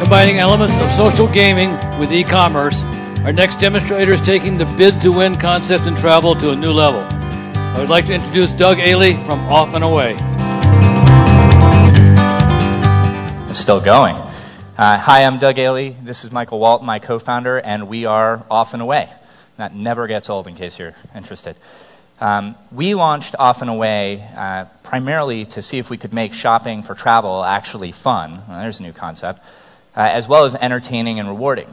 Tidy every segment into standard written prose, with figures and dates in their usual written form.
Combining elements of social gaming with e-commerce, our next demonstrator is taking the bid-to-win concept in travel to a new level. I would like to introduce Doug Ailey from Off and Away. It's still going. Hi, I'm Doug Ailey. This is Michael Walton, my co-founder, and we are Off and Away. That never gets old, in case you're interested. We launched Off and Away primarily to see if we could make shopping for travel actually fun. Well, there's a new concept. As well as entertaining and rewarding.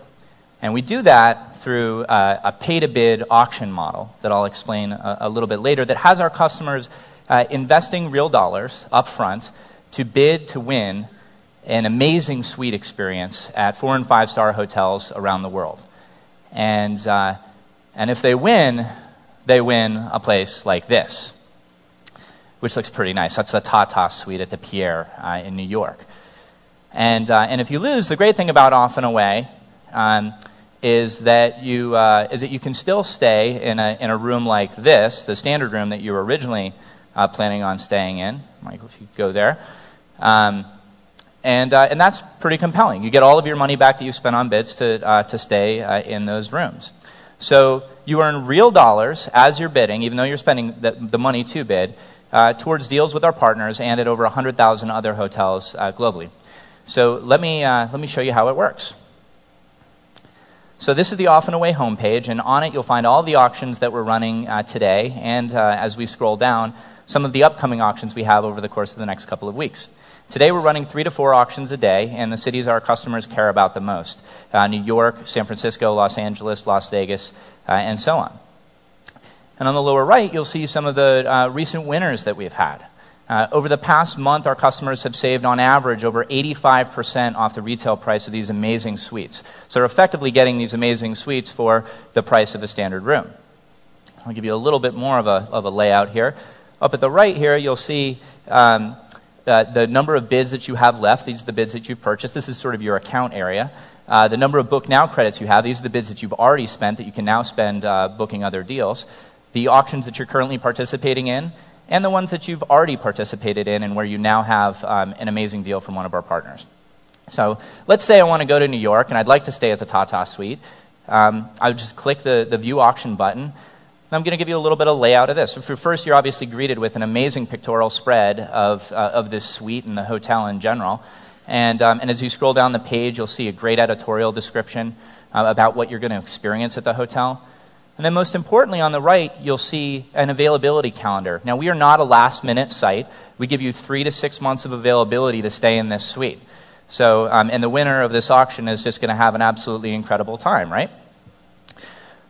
And we do that through a pay-to-bid auction model that I'll explain a little bit later that has our customers investing real dollars up front to bid to win an amazing suite experience at 4- and 5-star hotels around the world. And if they win a place like this, which looks pretty nice. That's the Tata suite at the Pierre in New York. And if you lose, the great thing about Off and Away is that you can still stay in a room like this, the standard room that you were originally planning on staying in. Michael, if you go there, and that's pretty compelling. You get all of your money back that you spent on bids to stay in those rooms. So you earn real dollars as you're bidding, even though you're spending the money to bid, towards deals with our partners and at over 100,000 other hotels globally. So let me show you how it works. So this is the Off and Away homepage, and on it you'll find all the auctions that we're running today, and as we scroll down, some of the upcoming auctions we have over the course of the next couple of weeks. Today we're running 3 to 4 auctions a day, and the cities our customers care about the most: New York, San Francisco, Los Angeles, Las Vegas, and so on. And on the lower right, you'll see some of the recent winners that we've had. Over the past month, our customers have saved on average over 85% off the retail price of these amazing suites. So they're effectively getting these amazing suites for the price of a standard room. I'll give you a little bit more of a layout here. Up at the right here, you'll see the number of bids that you have left. These are the bids that you've purchased. This is sort of your account area. The number of Book Now credits you have. These are the bids that you've already spent that you can now spend booking other deals. The auctions that you're currently participating in, and the ones that you've already participated in and where you now have an amazing deal from one of our partners. So let's say I want to go to New York and I'd like to stay at the Tata Suite. I would just click the View Auction button. I'm going to give you a little bit of layout of this. So first, you're obviously greeted with an amazing pictorial spread of this suite and the hotel in general. And as you scroll down the page, you'll see a great editorial description about what you're going to experience at the hotel. And then most importantly, on the right, you'll see an availability calendar. Now, we are not a last-minute site. We give you 3 to 6 months of availability to stay in this suite. So, and the winner of this auction is just going to have an absolutely incredible time, right?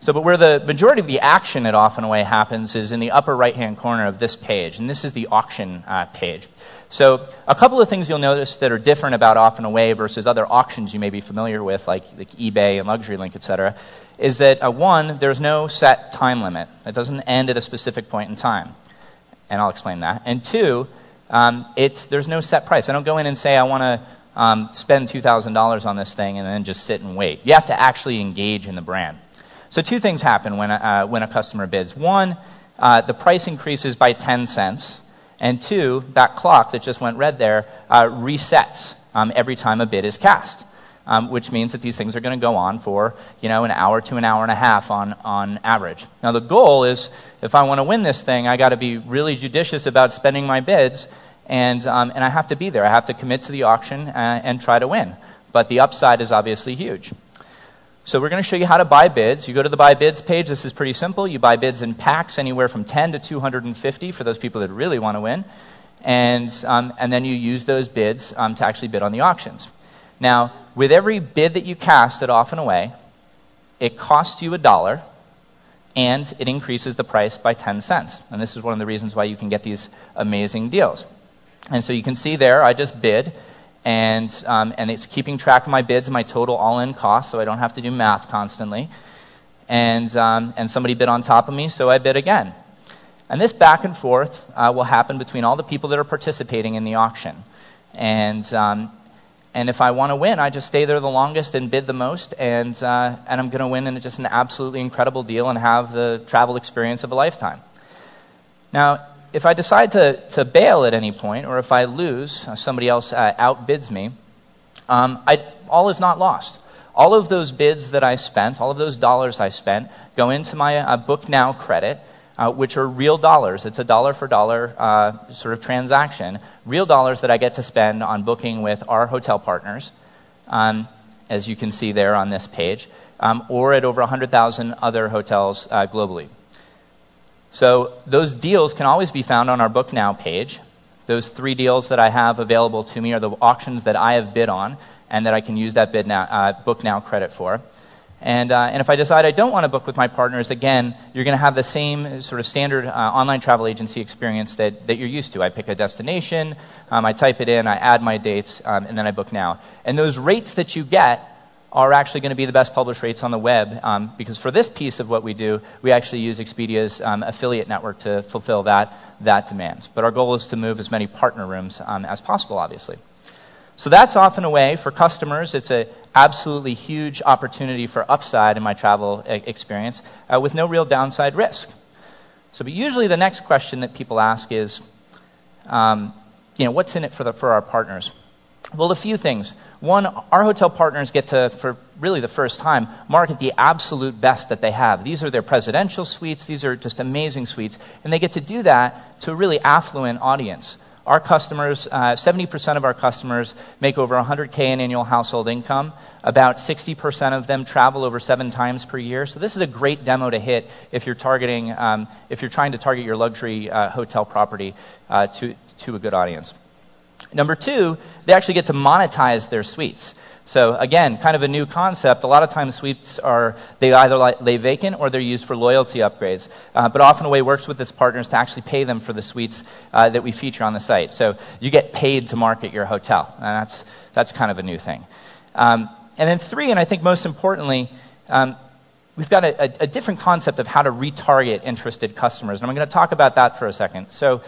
So, but where the majority of the action at Off and Away happens is in the upper right-hand corner of this page, and this is the auction page. So, a couple of things you'll notice that are different about Off and Away versus other auctions you may be familiar with, like eBay and LuxuryLink, etc., is that one, there's no set time limit. It doesn't end at a specific point in time, and I'll explain that. And two, there's no set price. I don't go in and say I want to spend $2,000 on this thing and then just sit and wait. You have to actually engage in the brand. So 2 things happen when a customer bids. 1, the price increases by 10 cents, and 2, that clock that just went red there resets every time a bid is cast. Which means that these things are going to go on for, an hour to an hour and a half on average. Now the goal is, if I want to win this thing, I got to be really judicious about spending my bids, and I have to be there. I have to commit to the auction and try to win. But the upside is obviously huge. So we're going to show you how to buy bids. You go to the Buy Bids page. This is pretty simple. You buy bids in packs anywhere from 10 to 250 for those people that really want to win, and then you use those bids to actually bid on the auctions. Now, with every bid that you cast at Off and Away, it costs you $1, and it increases the price by 10 cents. And this is one of the reasons why you can get these amazing deals. And so you can see there, I just bid, and it's keeping track of my bids and my total all-in cost, so I don't have to do math constantly. And somebody bid on top of me, so I bid again. And this back and forth will happen between all the people that are participating in the auction. And if I want to win, I just stay there the longest and bid the most, and I'm going to win in just an absolutely incredible deal and have the travel experience of a lifetime. Now, if I decide to bail at any point, or if I lose, somebody else outbids me, all is not lost. All of those bids that I spent, all of those dollars I spent, go into my Book Now credit, which are real dollars. It's a dollar for dollar sort of transaction. Real dollars that I get to spend on booking with our hotel partners, as you can see there on this page, or at over 100,000 other hotels globally. So those deals can always be found on our Book Now page. Those 3 deals that I have available to me are the auctions that I have bid on and that I can use that Book Now credit for. And if I decide I don't want to book with my partners, again, you're going to have the same sort of standard online travel agency experience that you're used to. I pick a destination, I type it in, I add my dates, and then I book now. And those rates that you get are actually going to be the best published rates on the web, because for this piece of what we do, we actually use Expedia's affiliate network to fulfill that demand. But our goal is to move as many partner rooms as possible, obviously. So that's Off and Away. For customers, it's an absolutely huge opportunity for upside in my travel experience with no real downside risk. But usually the next question that people ask is, what's in it for our partners? Well, a few things. One, our hotel partners get to, for really the first time, market the absolute best that they have. These are their presidential suites. These are just amazing suites. And they get to do that to a really affluent audience. Our customers, 70% of our customers make over $100K in annual household income. About 60% of them travel over 7 times per year. So this is a great demo to hit if you're targeting, if you're trying to target your luxury hotel property to a good audience. Number 2, they actually get to monetize their suites. So again, kind of a new concept. A lot of times suites they either lay vacant or they're used for loyalty upgrades. But Off and Away works with its partners to actually pay them for the suites that we feature on the site. So you get paid to market your hotel. And that's kind of a new thing. And then 3, and I think most importantly, we've got a different concept of how to retarget interested customers. And I'm going to talk about that for a second. So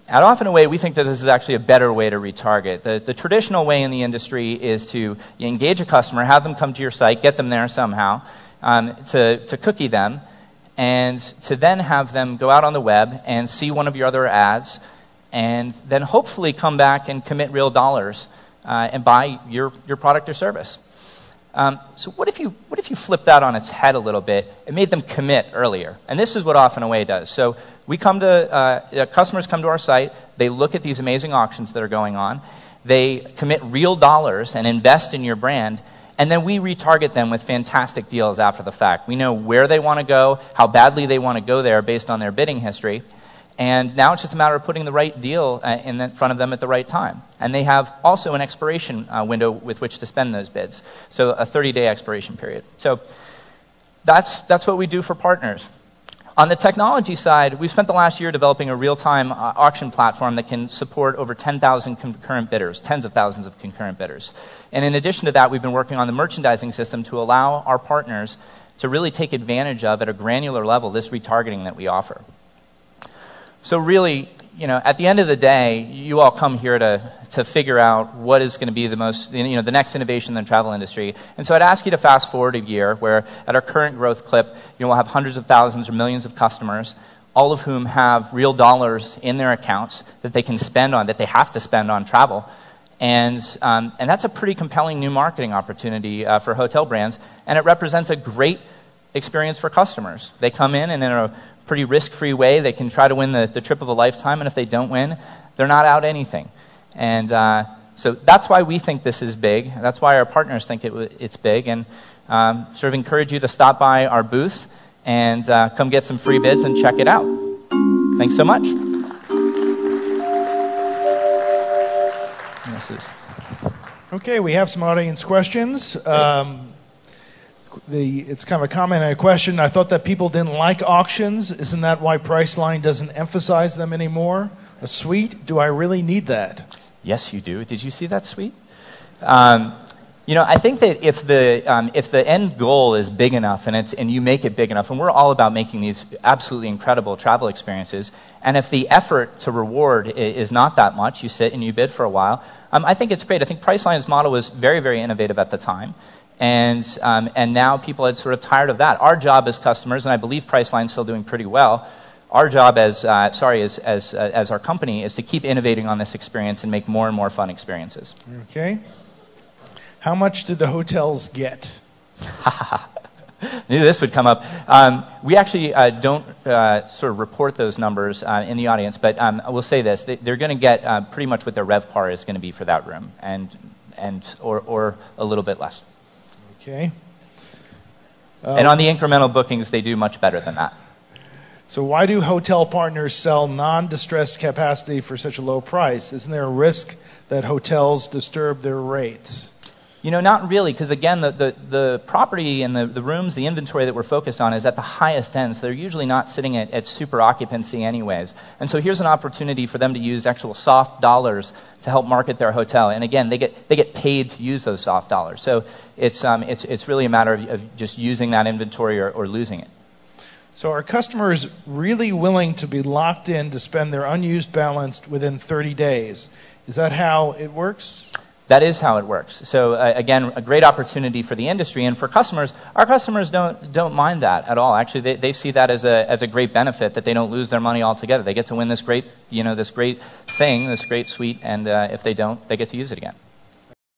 at Off and Away, we think that this is actually a better way to retarget. The traditional way in the industry is to engage a customer, have them come to your site, get them there somehow, to cookie them, and to then have them go out on the web and see one of your other ads, and then hopefully come back and commit real dollars and buy your product or service. So what if you flip that on its head a little bit and made them commit earlier? And this is what Off and Away does. So we customers come to our site, they look at these amazing auctions that are going on, they commit real dollars and invest in your brand, and then we retarget them with fantastic deals after the fact. We know where they want to go, how badly they want to go there based on their bidding history, and now it's just a matter of putting the right deal in front of them at the right time. And they have also an expiration window with which to spend those bids, so a 30-day expiration period. So that's what we do for partners. On the technology side, we've spent the last year developing a real-time auction platform that can support over 10,000 concurrent bidders, tens of thousands of concurrent bidders. And in addition to that, we've been working on the merchandising system to allow our partners to really take advantage of, at a granular level, this retargeting that we offer. So really, at the end of the day, you all come here to figure out what is going to be the most, the next innovation in the travel industry. And so I'd ask you to fast forward a year where at our current growth clip, we'll have hundreds of thousands or millions of customers, all of whom have real dollars in their accounts that they can spend on, that they have to spend on travel. And that's a pretty compelling new marketing opportunity for hotel brands. And it represents a great experience for customers. They come in and in a pretty risk-free way, they can try to win the trip of a lifetime, and if they don't win, they're not out anything. And so that's why we think this is big. That's why our partners think it's big, and sort of encourage you to stop by our booth and come get some free bids and check it out. Thanks so much. Okay, we have some audience questions. It's kind of a comment and a question. I thought that people didn't like auctions. Isn't that why Priceline doesn't emphasize them anymore? A suite? Do I really need that? Yes, you do. Did you see that suite? I think that if the end goal is big enough and you make it big enough, and we're all about making these absolutely incredible travel experiences, and if the effort to reward is not that much, you sit and you bid for a while, I think it's great. I think Priceline's model was very, very innovative at the time. And now people had sort of tired of that. Our job as customers, and I believe Priceline's still doing pretty well, our job as our company is to keep innovating on this experience and make more and more fun experiences. Okay. How much did the hotels get? Knew this would come up. We actually don't sort of report those numbers in the audience, but I will say this: they're going to get pretty much what their RevPAR is going to be for that room, or a little bit less. Okay. And on the incremental bookings, they do much better than that. So why do hotel partners sell non-distressed capacity for such a low price? Isn't there a risk that hotels disturb their rates? Not really, because again, the property and the rooms, the inventory that we're focused on is at the highest end, so they're usually not sitting at super occupancy anyways. And so here's an opportunity for them to use actual soft dollars to help market their hotel. And again, they get paid to use those soft dollars. So it's really a matter of just using that inventory or losing it. So are customers really willing to be locked in to spend their unused balance within 30 days? Is that how it works? That is how it works. So again, a great opportunity for the industry and for customers. Our customers don't mind that at all. Actually, they see that as a great benefit, that they don't lose their money altogether. They get to win this great thing, this great suite, and if they don't, they get to use it again.